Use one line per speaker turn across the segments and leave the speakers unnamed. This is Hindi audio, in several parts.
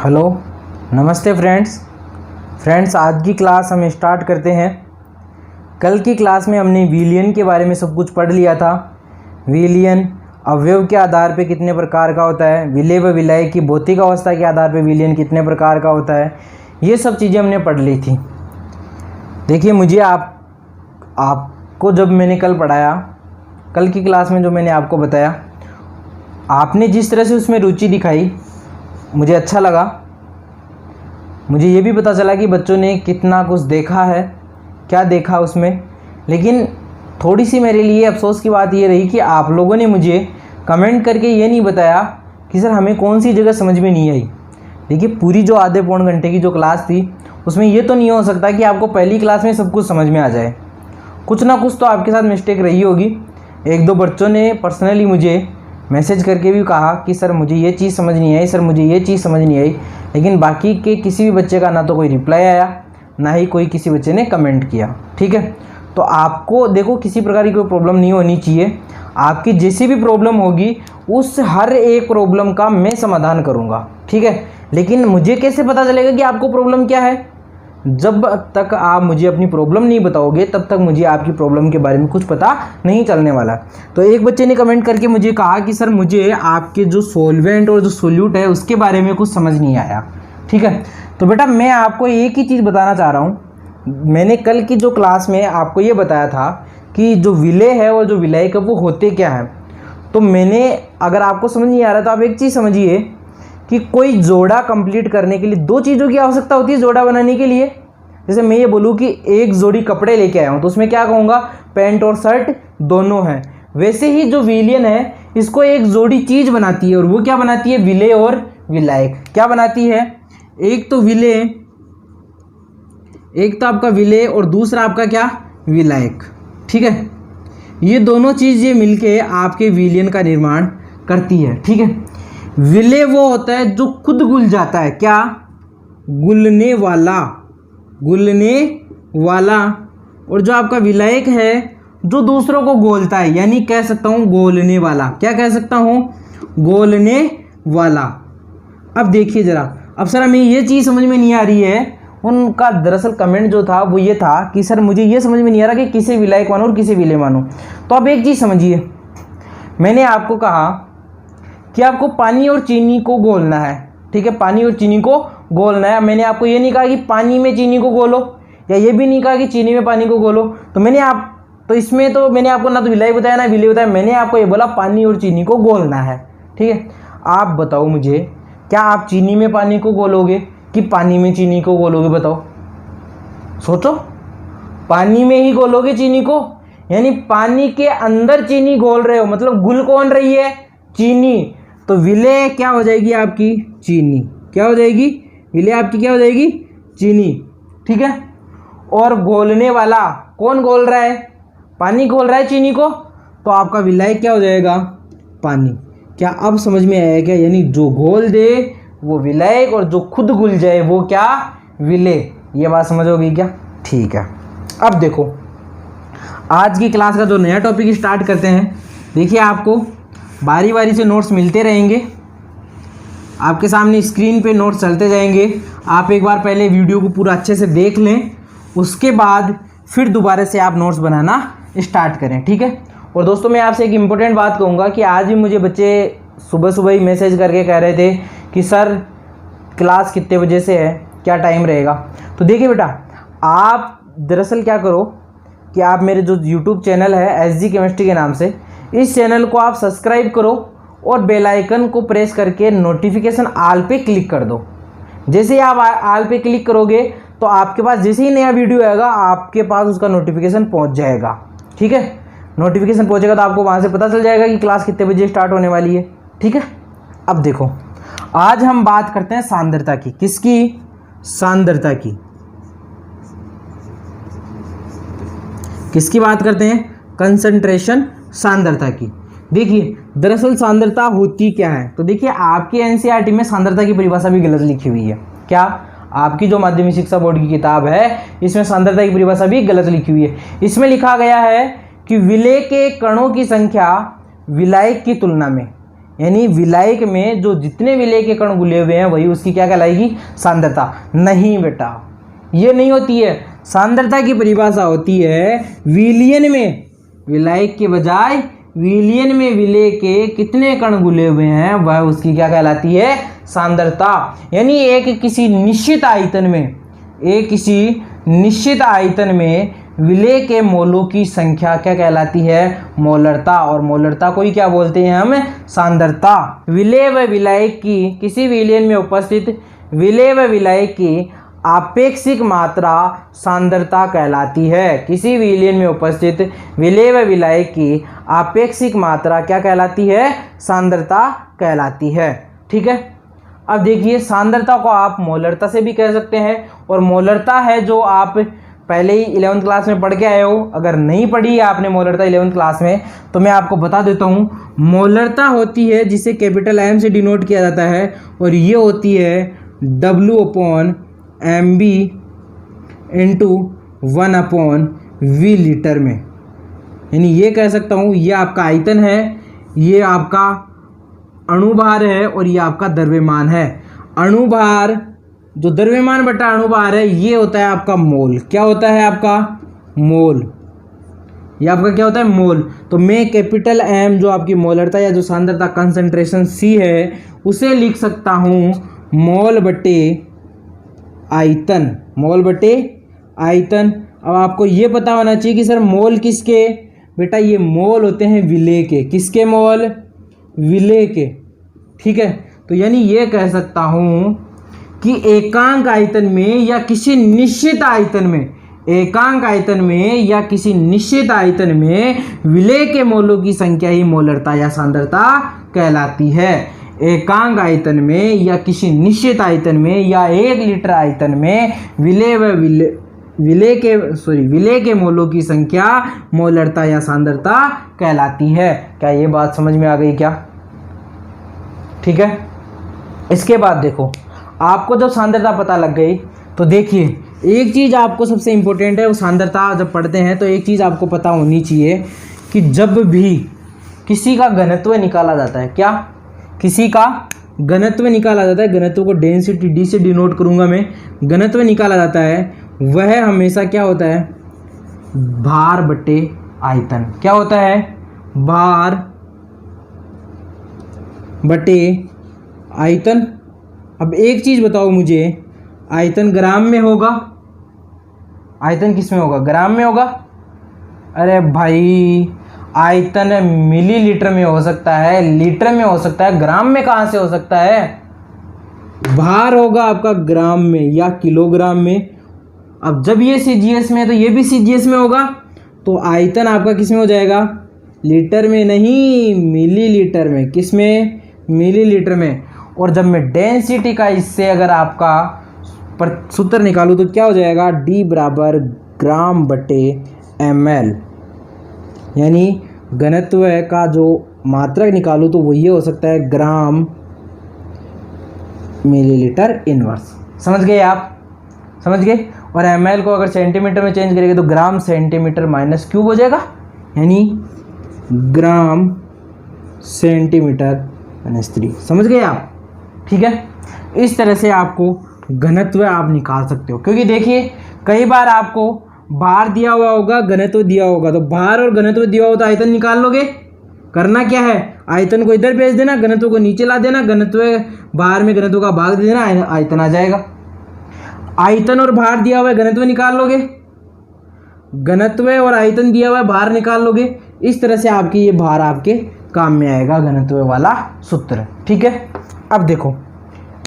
हेलो, नमस्ते फ्रेंड्स आज की क्लास हम स्टार्ट करते हैं। कल की क्लास में हमने विलयन के बारे में सब कुछ पढ़ लिया था। विलयन अवयव के आधार पे कितने प्रकार का होता है, विलेय व विलायक की भौतिक अवस्था के आधार पे विलयन कितने प्रकार का होता है, ये सब चीज़ें हमने पढ़ ली थी। देखिए, मुझे आपको जब मैंने कल पढ़ाया, कल की क्लास में जो मैंने आपको बताया, आपने जिस तरह से उसमें रुचि दिखाई मुझे अच्छा लगा। मुझे ये भी पता चला कि बच्चों ने कितना कुछ देखा है, क्या देखा उसमें। लेकिन थोड़ी सी मेरे लिए अफसोस की बात ये रही कि आप लोगों ने मुझे कमेंट करके ये नहीं बताया कि सर हमें कौन सी जगह समझ में नहीं आई। देखिए, पूरी जो आधे पौन घंटे की जो क्लास थी उसमें ये तो नहीं हो सकता कि आपको पहली क्लास में सब कुछ समझ में आ जाए। कुछ ना कुछ तो आपके साथ मिस्टेक रही होगी। एक दो बच्चों ने पर्सनली मुझे मैसेज करके भी कहा कि सर मुझे ये चीज़ समझ नहीं आई, सर मुझे ये चीज़ समझ नहीं आई। लेकिन बाकी के किसी भी बच्चे का ना तो कोई रिप्लाई आया, ना ही कोई किसी बच्चे ने कमेंट किया। ठीक है, तो आपको देखो किसी प्रकार की कोई प्रॉब्लम नहीं होनी चाहिए। आपकी जैसी भी प्रॉब्लम होगी उस हर एक प्रॉब्लम का मैं समाधान करूँगा। ठीक है, लेकिन मुझे कैसे पता चलेगा कि आपको प्रॉब्लम क्या है? जब तक आप मुझे अपनी प्रॉब्लम नहीं बताओगे तब तक मुझे आपकी प्रॉब्लम के बारे में कुछ पता नहीं चलने वाला। तो एक बच्चे ने कमेंट करके मुझे कहा कि सर मुझे आपके जो सॉल्वेंट और जो सोल्यूट है उसके बारे में कुछ समझ नहीं आया। ठीक है, तो बेटा मैं आपको एक ही चीज़ बताना चाह रहा हूँ। मैंने कल की जो क्लास में आपको ये बताया था कि जो विलेय है और जो विलायक है वो होते क्या है। तो मैंने, अगर आपको समझ नहीं आ रहा तो आप एक चीज़ समझिए कि कोई जोड़ा कंप्लीट करने के लिए दो चीज़ों की आवश्यकता होती है जोड़ा बनाने के लिए। जैसे मैं ये बोलूँ कि एक जोड़ी कपड़े लेके आया हूँ तो उसमें क्या कहूँगा, पैंट और शर्ट दोनों हैं। वैसे ही जो विलयन है इसको एक जोड़ी चीज़ बनाती है, और वो क्या बनाती है? विलेय और विलायक। क्या बनाती है? एक तो विलेय, एक तो आपका विलेय और दूसरा आपका क्या? विलायक। ठीक है, ये दोनों चीज़ें मिलके आपके विलयन का निर्माण करती है। ठीक है, विलेय वो होता है जो खुद घुल जाता है। क्या? घुलने वाला, घुलने वाला। और जो आपका विलायक है जो दूसरों को घोलता है, यानी कह सकता हूं घोलने वाला। क्या कह सकता हूं? घोलने वाला। अब देखिए जरा, अब सर हमें ये चीज़ समझ में नहीं आ रही है। उनका दरअसल कमेंट जो था वो ये था कि सर मुझे ये समझ में नहीं आ रहा कि किसे विलायक मानो और किसे विलेय मानो। तो अब एक चीज़ समझिए, मैंने आपको कहा कि आपको पानी और चीनी को घोलना है। ठीक है, पानी और चीनी को घोलना है। मैंने आपको ये नहीं कहा कि पानी में चीनी को घोलो, या ये भी नहीं कहा कि चीनी में पानी को घोलो। तो इसमें तो मैंने आपको ना तो विलायक बताया ना विलेय बताया। मैंने आपको ये बोला पानी और चीनी को घोलना है। ठीक है, आप बताओ मुझे, क्या आप चीनी में पानी को घोलोगे कि पानी में चीनी को घोलोगे? बताओ, सोचो। पानी में ही घोलोगे चीनी को, यानी पानी के अंदर चीनी घोल रहे हो, मतलब घुल कौन रही है? चीनी। तो विलेय क्या हो जाएगी आपकी? चीनी। क्या हो जाएगी? विलेय आपकी क्या हो जाएगी? चीनी। ठीक है, और घोलने वाला कौन घोल रहा है? पानी घोल रहा है चीनी को, तो आपका विलायक क्या हो जाएगा? पानी। क्या अब समझ में आया क्या? यानी जो घोल दे वो विलायक और जो खुद घुल जाए वो क्या? विलेय। ये बात समझ होगी क्या? ठीक है, अब देखो आज की क्लास का जो नया टॉपिक स्टार्ट करते हैं। देखिए, आपको बारी बारी से नोट्स मिलते रहेंगे, आपके सामने स्क्रीन पे नोट्स चलते जाएंगे। आप एक बार पहले वीडियो को पूरा अच्छे से देख लें, उसके बाद फिर दोबारा से आप नोट्स बनाना स्टार्ट करें। ठीक है, और दोस्तों मैं आपसे एक इम्पोर्टेंट बात कहूँगा कि आज भी मुझे बच्चे सुबह सुबह ही मैसेज करके कह रहे थे कि सर क्लास कितने बजे से है, क्या टाइम रहेगा। तो देखिए बेटा, आप दरअसल क्या करो कि आप मेरे जो यूट्यूब चैनल है SG केमिस्ट्री के नाम से, इस चैनल को आप सब्सक्राइब करो और बेल आइकन को प्रेस करके नोटिफिकेशन ऑल पे क्लिक कर दो। जैसे ही आप ऑल पे क्लिक करोगे तो आपके पास जैसे ही नया वीडियो आएगा आपके पास उसका नोटिफिकेशन पहुंच जाएगा। ठीक है, नोटिफिकेशन पहुंचेगा तो आपको वहां से पता चल जाएगा कि क्लास कितने बजे स्टार्ट होने वाली है। ठीक है, अब देखो आज हम बात करते हैं सांद्रता की। किसकी? सांद्रता की। किसकी बात करते हैं? कंसंट्रेशन, सांद्रता की। देखिए, दरअसल सांद्रता होती क्या है? तो देखिए, आपके एनसीईआरटी में सांद्रता की परिभाषा भी गलत लिखी हुई है। क्या? आपकी जो माध्यमिक शिक्षा बोर्ड की किताब है इसमें सांद्रता की परिभाषा भी गलत लिखी हुई है। इसमें लिखा गया है कि विलेय के कणों की संख्या विलायक की तुलना में, यानी विलायक में जो जितने विलय के कण घुले हुए हैं वही उसकी क्या कहलाएगी, सांद्रता। नहीं बेटा, ये नहीं होती है। सांद्रता की परिभाषा होती है विलयन में, विलायक के बजाय विलयन में विलय के कितने कण घुले हुए हैं वह उसकी क्या कहलाती है, सांद्रता। यानी एक किसी निश्चित आयतन में विलय के मोलों की संख्या क्या कहलाती है, मोलरता। और मोलरता को ही क्या बोलते हैं हम, सांद्रता। विलय व विलायक की किसी विलयन में उपस्थित विलय व विलायक की आपेक्षिक मात्रा सांद्रता कहलाती है। किसी विलयन में उपस्थित विलय व विलायक की आपेक्षिक मात्रा क्या कहलाती है, सांद्रता कहलाती है। ठीक है। अब देखिए, सांद्रता को आप मोलरता से भी कह सकते हैं, और मोलरता है जो आप पहले ही 11वीं क्लास में पढ़ के आए हो। अगर नहीं पढ़ी है आपने मोलरता 11वीं क्लास में तो मैं आपको बता देता हूँ। मोलरता होती है जिसे कैपिटल M से डिनोट किया जाता है, और ये होती है W/MB इंटू 1/V लीटर में। यानी ये कह सकता हूँ ये आपका आयतन है, ये आपका अणुभार है, और ये आपका द्रव्यमान है। अणुभार जो द्रव्यमान बटा अणुभार है ये होता है आपका मोल। क्या होता है आपका, मोल। ये आपका क्या होता है, मोल। तो मैं कैपिटल M जो आपकी मोलरता या जो सांद्रता कंसंट्रेशन C है उसे लिख सकता हूँ मोल बटे आयतन, मोल बटे आयतन। अब आपको ये पता होना चाहिए कि सर मोल किसके, बेटा ये मोल होते हैं विलय के। किसके मोल, विलय के। ठीक है। तो यानी ये कह सकता हूँ कि एकांक आयतन में या किसी निश्चित आयतन में, एकांक आयतन में या किसी निश्चित आयतन में विलय के मोलों की संख्या ही मोलरता या सांद्रता कहलाती है। एकांक आयतन में या किसी निश्चित आयतन में या 1 लीटर आयतन में विलय के मोलों की संख्या मोलरता या सांद्रता कहलाती है। क्या ये बात समझ में आ गई क्या? ठीक है। इसके बाद देखो, आपको जब सांद्रता पता लग गई तो देखिए एक चीज़ आपको सबसे इम्पोर्टेंट है, वो सांद्रता जब पढ़ते हैं तो एक चीज़ आपको पता होनी चाहिए कि जब भी किसी का घनत्व निकाला जाता है, क्या, किसी का घनत्व निकाला जाता है, घनत्व को डेंसिटी D से डिनोट करूंगा मैं, घनत्व निकाला जाता है, वह हमेशा क्या होता है, भार बटे आयतन। क्या होता है, भार बटे आयतन। अब एक चीज़ बताओ मुझे, आयतन ग्राम में होगा, आयतन किस में होगा, ग्राम में होगा? अरे भाई आयतन मिलीलीटर में हो सकता है, लीटर में हो सकता है, ग्राम में कहाँ से हो सकता है? भार होगा आपका ग्राम में या किलोग्राम में। अब जब ये CGS में है तो ये भी CGS में होगा, तो आयतन आपका किस में हो जाएगा, लीटर में नहीं, मिलीलीटर में। किस में, मिलीलीटर में। और जब मैं डेंसिटी का इससे अगर आपका सूत्र निकालूँ तो क्या हो जाएगा, D बराबर ग्राम बटे ml। यानी घनत्व का जो मात्रक निकालूँ तो वो ये हो सकता है ग्राम मिलीलीटर इनवर्स। समझ गए आप, समझ गए? और ml को अगर सेंटीमीटर में चेंज करेंगे तो ग्राम सेंटीमीटर माइनस क्यूब हो जाएगा, यानी ग्राम सेंटीमीटर माइनस 3। समझ गए आप? ठीक है। इस तरह से आपको घनत्व आप निकाल सकते हो, क्योंकि देखिए कई बार आपको भार दिया हुआ होगा, घनत्व दिया होगा, तो भार और घनत्व दिया हो तो आयतन निकाल लोगे। करना क्या है, आयतन को इधर भेज देना, घनत्व को नीचे ला देना, घनत्व भार में घनत्व का भाग दे देना, आयतन आ जाएगा। आयतन और भार दिया हुआ है, घनत्व निकाल लोगे, घनत्व और आयतन दिया हुआ है, भार निकाल लोगे। इस तरह से आपकी ये भार आपके काम में आएगा, घनत्व वाला सूत्र। ठीक है। अब देखो,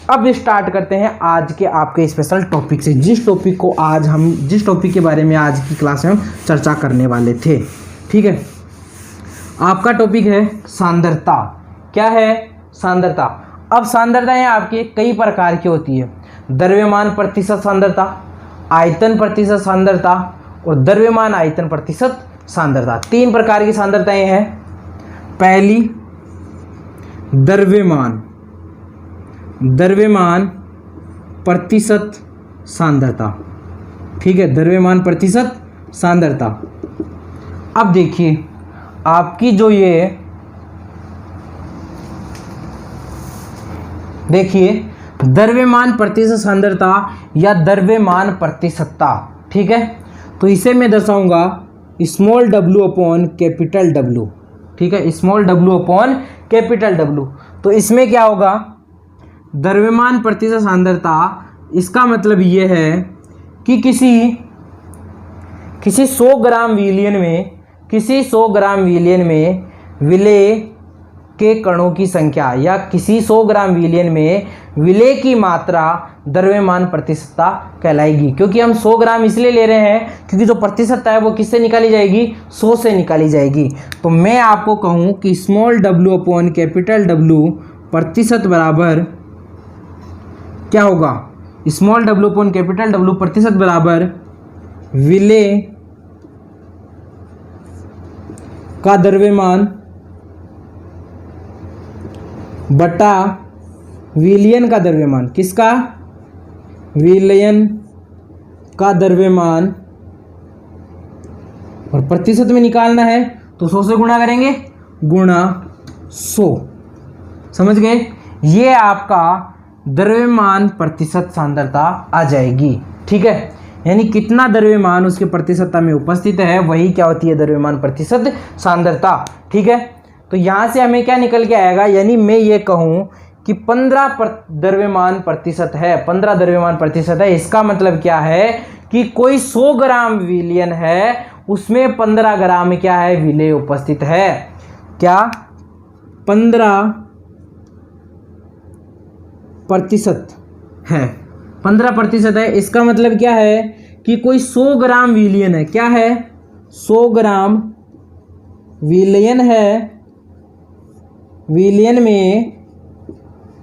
अब स्टार्ट करते हैं आज के आपके स्पेशल टॉपिक से, जिस टॉपिक के बारे में आज की क्लास में हम चर्चा करने वाले थे। ठीक है। आपका टॉपिक है सांद्रता। क्या है, सांद्रता। अब सांद्रताएं आपके कई प्रकार की होती है, द्रव्यमान प्रतिशत सांद्रता, आयतन प्रतिशत सांद्रता और द्रव्यमान आयतन प्रतिशत सांद्रता। 3 प्रकार की सांद्रताएं हैं। पहली द्रव्यमान प्रतिशत सांद्रता। ठीक है, द्रव्यमान प्रतिशत सांद्रता। अब देखिए आपकी जो ये देखिए द्रव्यमान प्रतिशत सांद्रता या द्रव्यमान प्रतिशतता, ठीक है। तो इसे मैं दर्शाऊंगा small w upon capital W, ठीक है, small w upon capital W। तो इसमें क्या होगा, द्रव्यमान प्रतिशत सांद्रता, इसका मतलब ये है कि किसी 100 ग्राम विलियन में विलेय के कणों की संख्या या किसी 100 ग्राम विलियन में विलेय की मात्रा द्रव्यमान प्रतिशतता कहलाएगी। क्योंकि हम 100 ग्राम इसलिए ले रहे हैं क्योंकि जो प्रतिशतता है वो किससे निकाली जाएगी, 100 से निकाली जाएगी। तो मैं आपको कहूँ कि small w upon capital W प्रतिशत बराबर क्या होगा, small w upon capital W प्रतिशत बराबर विलेय का द्रव्यमान बटा विलयन का द्रव्यमान, किसका, विलयन का द्रव्यमान, और प्रतिशत में निकालना है तो 100 से गुणा करेंगे, गुणा 100। समझ गए, ये आपका द्रव्यमान प्रतिशत सांद्रता आ जाएगी, ठीक है। यानी कितना द्रव्यमान उसके प्रतिशतता में उपस्थित है वही क्या होती है, द्रव्यमान प्रतिशत सांद्रता, ठीक है। तो यहाँ से हमें क्या निकल के आएगा, यानी मैं ये कहूँ कि 15 द्रव्यमान प्रतिशत है, 15 द्रव्यमान प्रतिशत है। इसका मतलब क्या है कि कोई 100 ग्राम विलयन है उसमें 15 ग्राम क्या है, विलेय उपस्थित है। क्या, 15% है, 15% है। इसका मतलब क्या है कि कोई 100 ग्राम विलयन है, क्या है, 100 ग्राम विलयन है, विलयन में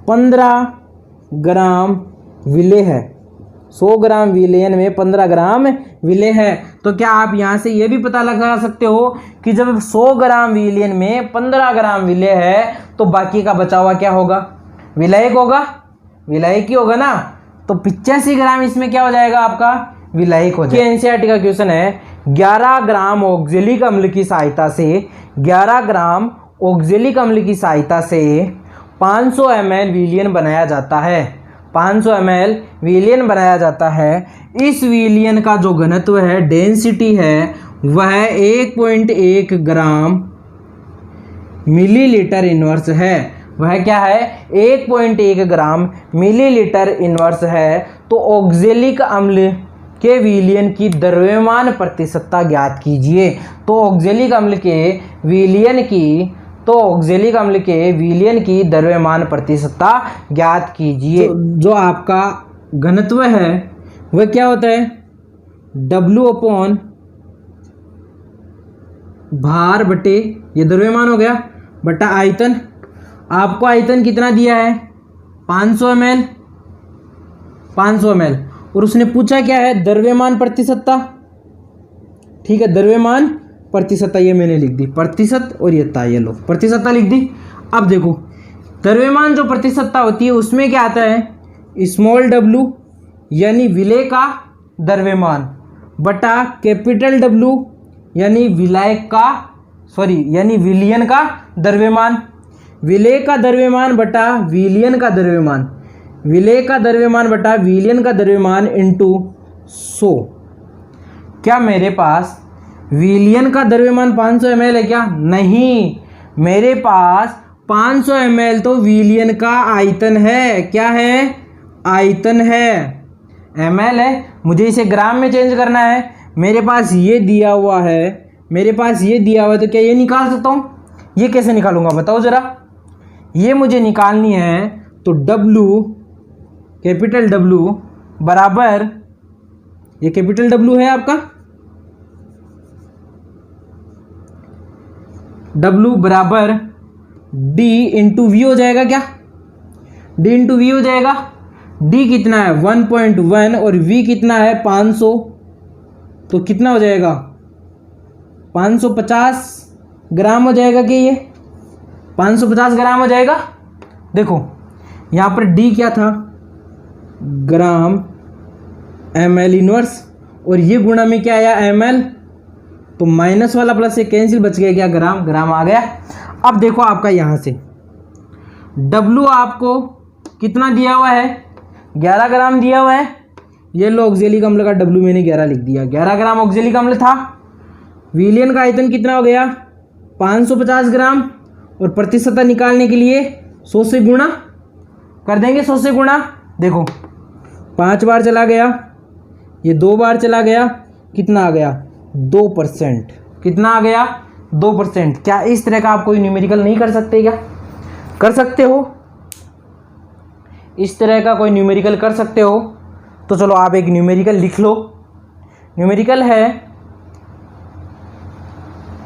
15 ग्राम विलेय है, 100 ग्राम विलयन में 15 ग्राम विलेय है। तो क्या आप यहाँ से ये भी पता लगा सकते हो कि जब 100 ग्राम विलयन में 15 ग्राम विलेय है तो बाकी का बचा हुआ क्या होगा, विलायक होगा, विलायक ही होगा ना। तो 85 ग्राम इसमें क्या हो जाएगा, आपका विलायक हो जाएगा। एनसीईआरटी का क्वेश्चन है, 11 ग्राम ऑक्जेलिक अम्ल की सहायता से 11 ग्राम ऑक्जेलिक अम्ल की सहायता से 500 ml विलयन बनाया जाता है, 500 ml विलयन बनाया जाता है। इस विलयन का जो घनत्व है, डेंसिटी है, वह 1.1 ग्राम मिलीलीटर इनवर्स है। वह क्या है, 1.1 ग्राम मिलीलीटर इनवर्स है। तो ऑक्जेलिक अम्ल के विलयन की द्रव्यमान प्रतिशतता ज्ञात कीजिए। तो ऑक्जेलिक अम्ल के विलयन की द्रव्यमान प्रतिशतता ज्ञात कीजिए। जो आपका घनत्व है वह क्या होता है, W अपॉन भार बटे, ये द्रव्यमान हो गया, बटा आयतन। आपको आयतन कितना दिया है, 500 ml, 500 ml, और उसने पूछा क्या है, द्रव्यमान प्रतिशतता, ठीक है, द्रव्यमान प्रतिशतता, ये मैंने लिख दी प्रतिशत, और ये था, ये लो प्रतिशतता लिख दी। अब देखो द्रव्यमान जो प्रतिशतता होती है उसमें क्या आता है, स्मॉल w यानी विलेय का द्रव्यमान बटा कैपिटल W यानी विलायक का, यानी विलयन का द्रव्यमान, विलेय का द्रव्यमान बटा विलयन का द्रव्यमान, विलेय का द्रव्यमान बटा विलयन का द्रव्यमान इंटू 100। क्या मेरे पास विलयन का द्रव्यमान 500 ml है क्या, नहीं, मेरे पास 500 ml तो विलयन का आयतन है। क्या है, आयतन है, ml है, मुझे इसे ग्राम में चेंज करना है। मेरे पास ये दिया हुआ है, तो क्या ये निकाल सकता हूँ, ये कैसे निकालूंगा बताओ जरा, ये मुझे निकालनी है। तो W, कैपिटल W बराबर, ये कैपिटल W है आपका, W बराबर D इंटू वी हो जाएगा। क्या, D इंटू वी हो जाएगा। D कितना है 1.1 और V कितना है 500, तो कितना हो जाएगा 550 ग्राम हो जाएगा। कि ये 550 ग्राम हो जाएगा। देखो यहाँ पर D क्या था, ग्राम ml इनवर्स, और ये गुणा में क्या आया ml, तो माइनस वाला प्लस से कैंसिल, बच गया क्या, ग्राम आ गया। अब देखो आपका यहाँ से W आपको कितना दिया हुआ है, 11 ग्राम दिया हुआ है। ये लो ऑक्जेलिक अम्ल का W मैंने 11 लिख दिया, 11 ग्राम ऑक्जेलिक अम्ल था। विलयन का आयतन कितना हो गया, 550 ग्राम। और प्रतिशतता निकालने के लिए 100 से गुणा कर देंगे, 100 से गुणा। देखो 5 बार चला गया, ये 2 बार चला गया, कितना आ गया 2%। कितना आ गया 2%। क्या इस तरह का आप कोई न्यूमेरिकल नहीं कर सकते, क्या कर सकते हो? इस तरह का कोई न्यूमेरिकल कर सकते हो? तो चलो आप एक न्यूमेरिकल लिख लो। न्यूमेरिकल है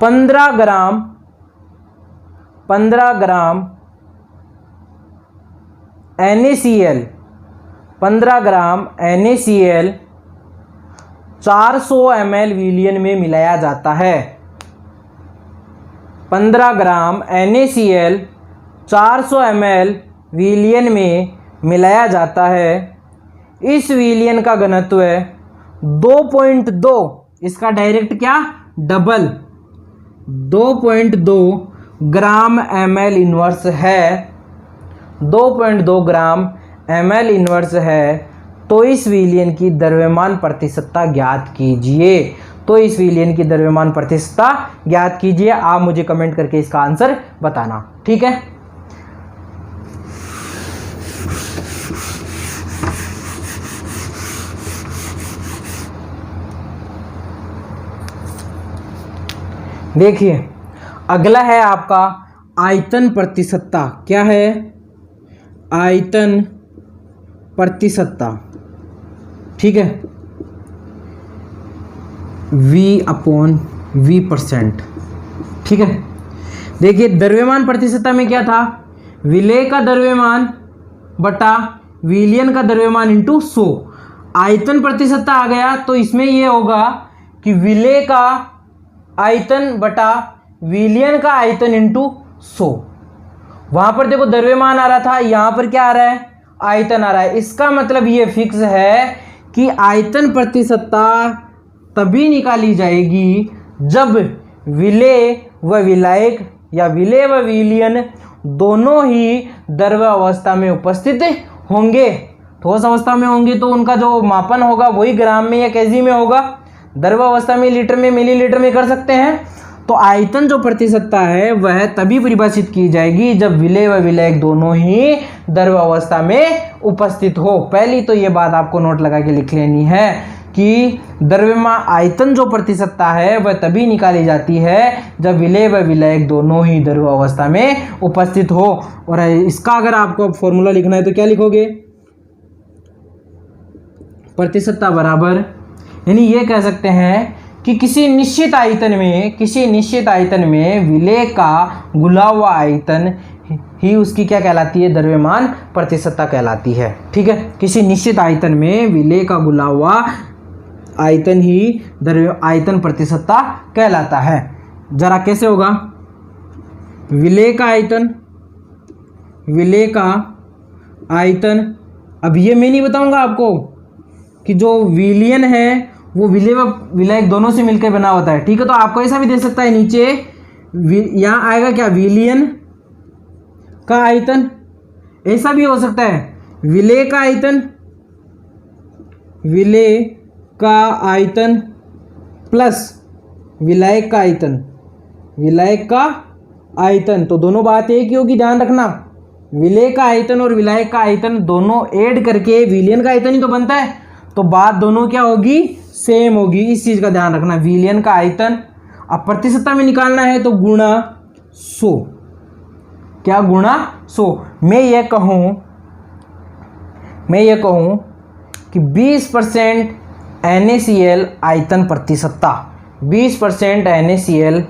15 ग्राम NaCl, 15 ग्राम NaCl 400 ml विलयन में मिलाया जाता है। 15 ग्राम NaCl 400 ml विलयन में मिलाया जाता है। इस विलयन का घनत्व 2.2, इसका डायरेक्ट क्या डबल 2.2 ग्राम ml इनवर्स है। 2.2 ग्राम ml इनवर्स है। तो इस विलयन की द्रव्यमान प्रतिशतता ज्ञात कीजिए। तो इस विलयन की द्रव्यमान प्रतिशतता ज्ञात कीजिए। आप मुझे कमेंट करके इसका आंसर बताना, ठीक है। देखिए अगला है आपका आयतन प्रतिशतता। क्या है? आयतन प्रतिशतता, ठीक है। V/V%, ठीक है। देखिए द्रव्यमान प्रतिशतता में क्या था, विलेय का द्रव्यमान बटा विलयन का द्रव्यमान इंटू 100। आयतन प्रतिशतता आ गया तो इसमें ये होगा कि विलेय का आयतन बटा विलयन का आयतन इंटू 100। वहां पर देखो द्रव्यमान आ रहा था, यहां पर क्या आ रहा है, आयतन आ रहा है। इसका मतलब ये फिक्स है कि आयतन प्रतिशतता तभी निकाली जाएगी जब विलेय व विलायक या विलेय व विलयन दोनों ही द्रव अवस्था में उपस्थित होंगे। ठोस अवस्था में होंगे तो उनका जो मापन होगा वही ग्राम में या केजी में होगा। द्रव अवस्था में लीटर में मिलीलीटर में कर सकते हैं। तो आयतन जो प्रतिशतता है वह तभी परिभाषित की जाएगी जब विलेय व विलायक दोनों ही द्रव अवस्था में उपस्थित हो। पहली तो ये बात आपको नोट लगा के लिख लेनी है कि द्रव्यमान आयतन जो प्रतिशतता है वह तभी निकाली जाती है जब विलेय व विलायक दोनों ही द्रव अवस्था में उपस्थित हो। और इसका अगर आपको फॉर्मूला लिखना है तो क्या लिखोगे, प्रतिशतता बराबर, यानी ये कह सकते हैं कि किसी निश्चित आयतन में विलेय का घुला हुआ आयतन ही उसकी क्या कहलाती है, द्रव्यमान प्रतिशतता कहलाती है, ठीक है। किसी निश्चित आयतन में विलेय का घुला हुआ आयतन ही आयतन प्रतिशतता कहलाता है। जरा कैसे होगा, विलेय का आयतन, अब ये मैं नहीं बताऊंगा आपको कि जो विलयन है वो विलेय व विलायक दोनों से मिलकर बना होता है, ठीक है। तो आपको ऐसा भी दे सकता है, नीचे यहाँ आएगा क्या, विलयन का आयतन, ऐसा भी हो सकता है विलेय का आयतन प्लस विलायक का आयतन, तो दोनों बात एक ही होगी, ध्यान रखना। विलेय का आयतन और विलायक का आयतन दोनों ऐड करके विलयन का आयतन ही तो बनता है। तो बात दोनों क्या होगी, सेम होगी। इस चीज का ध्यान रखना। विलयन का आयतन अब प्रतिशतता में निकालना है तो गुणा 100, क्या गुणा 100। मैं ये कहूं कि 20% NaCl आयतन प्रतिशतता, 20% NaCl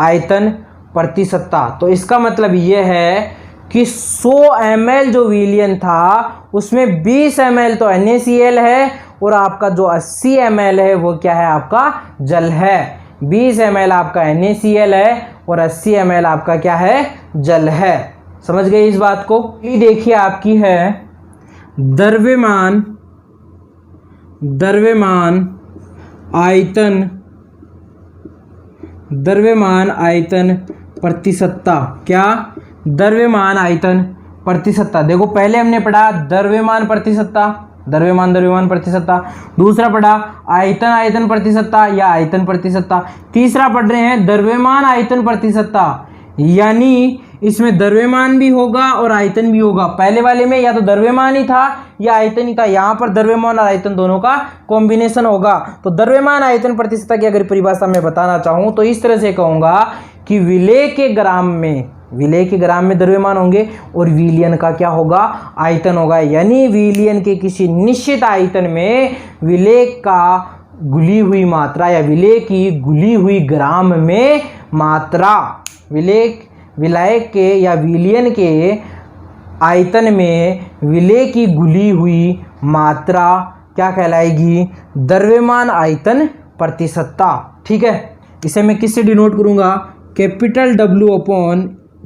आयतन प्रतिशतता। तो इसका मतलब ये है कि 100 ml जो विलयन था उसमें 20 ml तो NaCl है और आपका जो 80 ml है वो क्या है, आपका जल है। 20 ml आपका NaCl है और 80 ml आपका क्या है, जल है। समझ गए इस बात को। ये देखिए आपकी है द्रव्यमान आयतन प्रतिशतता। क्या, द्रव्यमान आयतन प्रतिशतता। देखो पहले हमने पढ़ा द्रव्यमान प्रतिशतता, द्रव्यमान प्रतिशतता। दूसरा पढ़ा आयतन प्रतिशतता या आयतन प्रतिशतता। तीसरा पढ़ रहे हैं द्रव्यमान आयतन प्रतिशतता, यानी इसमें द्रव्यमान भी होगा और आयतन भी होगा। पहले वाले में या तो द्रव्यमान ही था या आयतन ही था, यहाँ पर द्रव्यमान और आयतन दोनों का कॉम्बिनेशन होगा। तो द्रव्यमान आयतन प्रतिशतता की अगर परिभाषा में बताना चाहूँ तो इस तरह से कहूँगा कि विलेय के ग्राम में द्रव्यमान होंगे और विलयन का क्या होगा, आयतन होगा। यानी विलयन के किसी निश्चित आयतन में विलेय का घुली हुई मात्रा या विलेय की घुली हुई ग्राम में मात्रा, विलेय के या विलयन के आयतन में विलेय की घुली हुई मात्रा क्या कहलाएगी, द्रव्यमान आयतन प्रतिशतता। ठीक है, इसे मैं किससे डिनोट करूंगा, capital W upon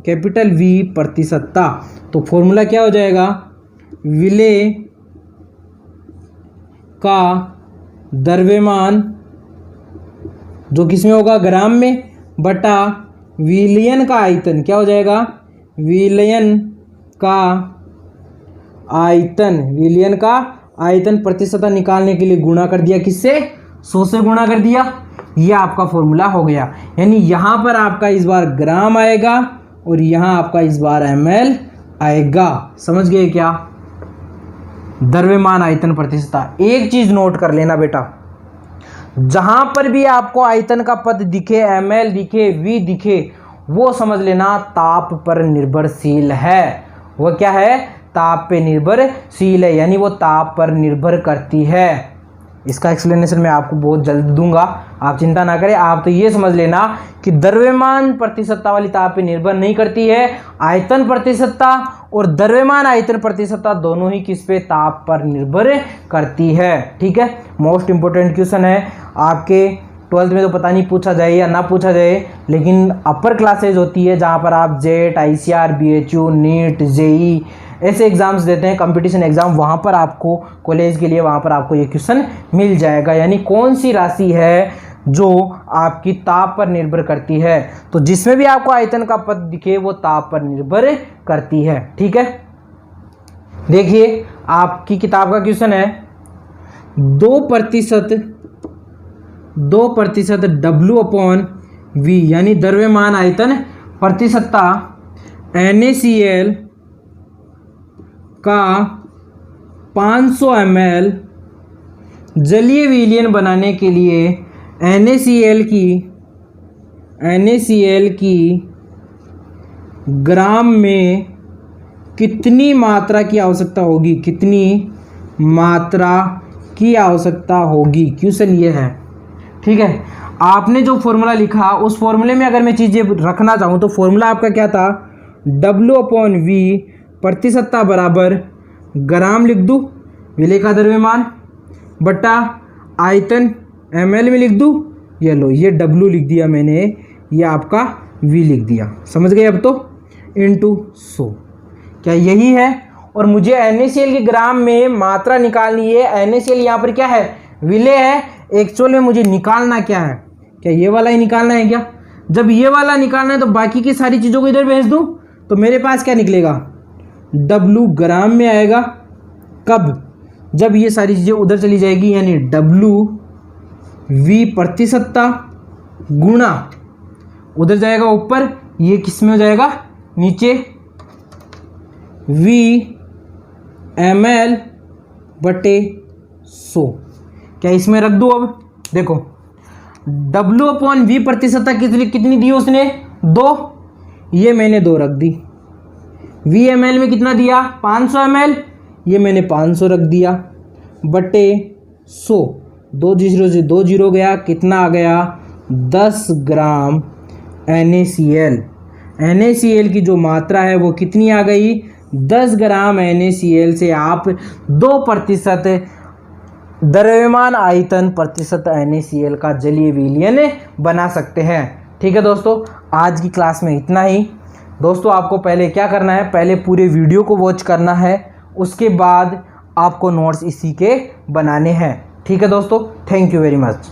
capital V प्रतिशतता। तो फॉर्मूला क्या हो जाएगा, विलेय का द्रव्यमान जो किसमें होगा, ग्राम में, बटा विलयन का आयतन क्या हो जाएगा, विलयन का आयतन प्रतिशतता निकालने के लिए गुणा कर दिया, किससे, 100 से गुणा कर दिया। ये आपका फॉर्मूला हो गया। यानी यहाँ पर आपका इस बार ग्राम आएगा और यहाँ आपका इस बार ml आएगा। समझ गए क्या, द्रव्यमान आयतन प्रतिशतता। एक चीज नोट कर लेना बेटा, जहां पर भी आपको आयतन का पद दिखे, ml दिखे, v दिखे, वो समझ लेना ताप पर निर्भरशील है। वो क्या है, ताप पे निर्भरशील है, यानी वो ताप पर निर्भर करती है। इसका एक्सप्लेनेशन मैं आपको बहुत जल्द दूंगा, आप चिंता ना करें। आप तो ये समझ लेना कि द्रव्यमान प्रतिशतता वाली ताप पे निर्भर नहीं करती है। आयतन प्रतिशतता और द्रव्यमान आयतन प्रतिशतता दोनों ही किस पे, ताप पर निर्भर करती है। ठीक है, मोस्ट इंपोर्टेंट क्वेश्चन है आपके 12th में, तो पता नहीं पूछा जाए या ना पूछा जाए, लेकिन अपर क्लासेज होती है जहाँ पर आप जेट, ICR, BHU, नीट, JEE ऐसे एग्जाम्स देते हैं, कंपटीशन एग्जाम, वहाँ पर आपको कॉलेज के लिए वहाँ पर आपको ये क्वेश्चन मिल जाएगा। यानी कौन सी राशि है जो आपकी ताप पर निर्भर करती है। तो जिसमें भी आपको आयतन का पद दिखे वो ताप पर निर्भर करती है। ठीक है, देखिए आपकी किताब का क्वेश्चन है 2% W अपॉन V, यानी द्रव्यमान आयतन प्रतिशतता NaCl का 500 ml जलीय विलयन बनाने के लिए NaCl की ग्राम में कितनी मात्रा की आवश्यकता होगी, क्वेश्चन ये है। ठीक है, आपने जो फॉर्मूला लिखा उस फॉर्मूले में अगर मैं चीज़ें रखना चाहूँ तो फॉर्मूला आपका क्या था, W अपॉन V प्रतिशतता बराबर ग्राम लिख दूँ विलेय का द्रव्यमान, बटा आयतन ml में लिख दूँ, ये लो ये W लिख दिया मैंने, ये आपका V लिख दिया। समझ गए अब तो, इंटू 100, क्या यही है। और मुझे NaCl के ग्राम में मात्रा निकालनी है। NaCl यहाँ पर क्या है, विलेय है। एक्चुअल में मुझे निकालना क्या है, क्या ये वाला ही निकालना है क्या। जब ये वाला निकालना है तो बाकी की सारी चीज़ों को इधर भेज दूँ तो मेरे पास क्या निकलेगा, W ग्राम में आएगा। कब, जब ये सारी चीज़ें उधर चली जाएगी, यानी W प्रतिशतता गुणा उधर जाएगा ऊपर, ये किस में हो जाएगा नीचे, V ml बटे 100। क्या इसमें रख दूँ। अब देखो W अपॉन V प्रतिशतता कितनी दी उसने, 2, ये मैंने 2 रख दी। V ml में कितना दिया, 500 ml, ये मैंने 500 रख दिया, बटे 100। 2 0 से 2 0 गया, कितना आ गया, 10 ग्राम NaCl। NaCl की जो मात्रा है वो कितनी आ गई, 10 ग्राम NaCl से आप 2% द्रव्यमान आयतन प्रतिशत NaCl का जलीय विलयन बना सकते हैं। ठीक है दोस्तों, आज की क्लास में इतना ही। दोस्तों आपको पहले क्या करना है, पहले पूरे वीडियो को वॉच करना है, उसके बाद आपको नोट्स इसी के बनाने हैं। ठीक है दोस्तों, थैंक यू वेरी मच।